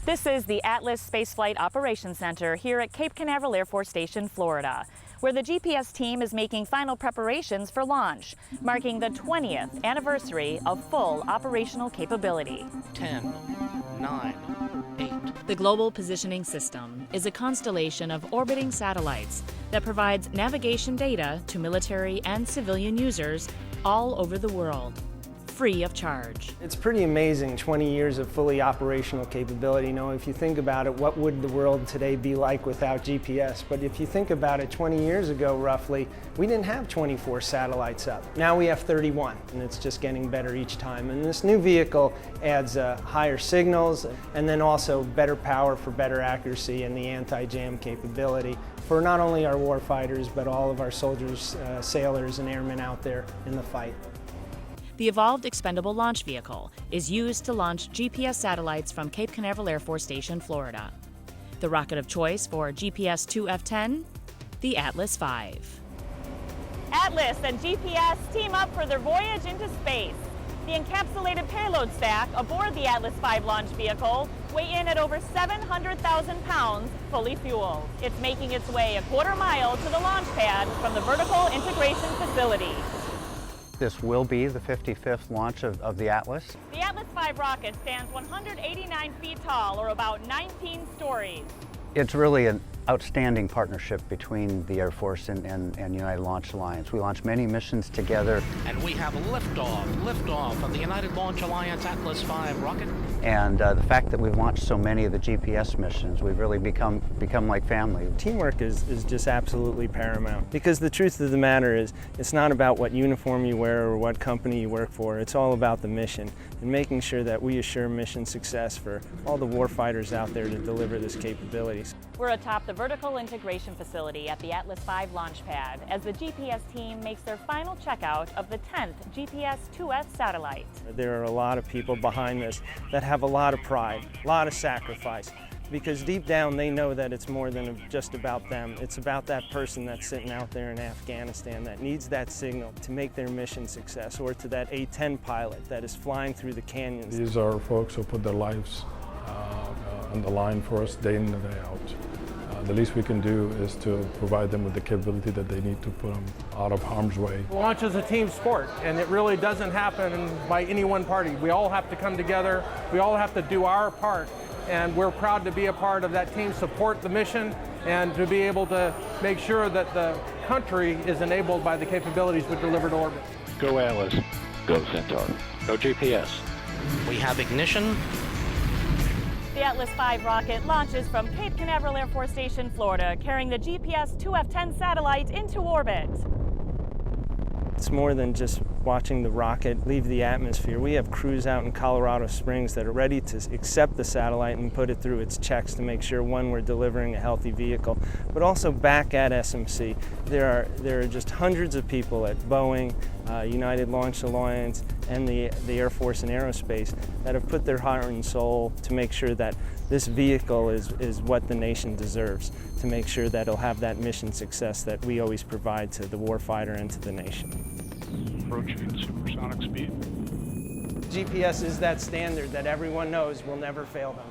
This is the Atlas Spaceflight Operations Center here at Cape Canaveral Air Force Station, Florida, where the GPS team is making final preparations for launch, marking the 20th anniversary of full operational capability. 10, 9, 8. The Global Positioning System is a constellation of orbiting satellites that provides navigation data to military and civilian users all over the world, free of charge. It's pretty amazing, 20 years of fully operational capability. You know, if you think about it, what would the world today be like without GPS? But if you think about it, 20 years ago, roughly, we didn't have 24 satellites up. Now we have 31, and it's just getting better each time. And this new vehicle adds higher signals, and then also better power for better accuracy and the anti-jam capability for not only our warfighters, but all of our soldiers, sailors, and airmen out there in the fight. The Evolved Expendable Launch Vehicle is used to launch GPS satellites from Cape Canaveral Air Force Station, Florida. The rocket of choice for GPS IIF-10, the Atlas V. Atlas and GPS team up for their voyage into space. The encapsulated payload stack aboard the Atlas V launch vehicle weigh in at over 700,000 pounds, fully fueled. It's making its way a quarter mile to the launch pad from the Vertical Integration Facility. This will be the 55th launch of the Atlas. The Atlas V rocket stands 189 feet tall, or about 19 stories. It's really an outstanding partnership between the Air Force and United Launch Alliance. We launch many missions together. And we have liftoff of the United Launch Alliance Atlas V rocket. And the fact that we've launched so many of the GPS missions, we've really become like family. Teamwork is just absolutely paramount, because the truth of the matter is it's not about what uniform you wear or what company you work for. It's all about the mission and making sure that we assure mission success for all the warfighters out there to deliver this capability. We're atop the Vertical Integration Facility at the Atlas V launch pad as the GPS team makes their final checkout of the 10th GPS IIF satellite. There are a lot of people behind this that have a lot of pride, a lot of sacrifice, because deep down they know that it's more than just about them. It's about that person that's sitting out there in Afghanistan that needs that signal to make their mission success, or to that A-10 pilot that is flying through the canyons. These are folks who put their lives on the line for us day in and day out. The least we can do is to provide them with the capability that they need to put them out of harm's way. Launch is a team sport, and it really doesn't happen by any one party. We all have to come together, we all have to do our part, and we're proud to be a part of that team, support the mission, and to be able to make sure that the country is enabled by the capabilities we deliver to orbit. Go Atlas, go Centaur, go GPS. We have ignition. The Atlas V rocket launches from Cape Canaveral Air Force Station, Florida, carrying the GPS IIF-10 satellite into orbit. It's more than just watching the rocket leave the atmosphere. We have crews out in Colorado Springs that are ready to accept the satellite and put it through its checks to make sure, one, we're delivering a healthy vehicle, but also back at SMC. There are just hundreds of people at Boeing, United Launch Alliance, and the Air Force and Aerospace that have put their heart and soul to make sure that this vehicle is what the nation deserves, to make sure that it'll have that mission success that we always provide to the warfighter and to the nation. Approaching supersonic speed. GPS is that standard that everyone knows will never fail them.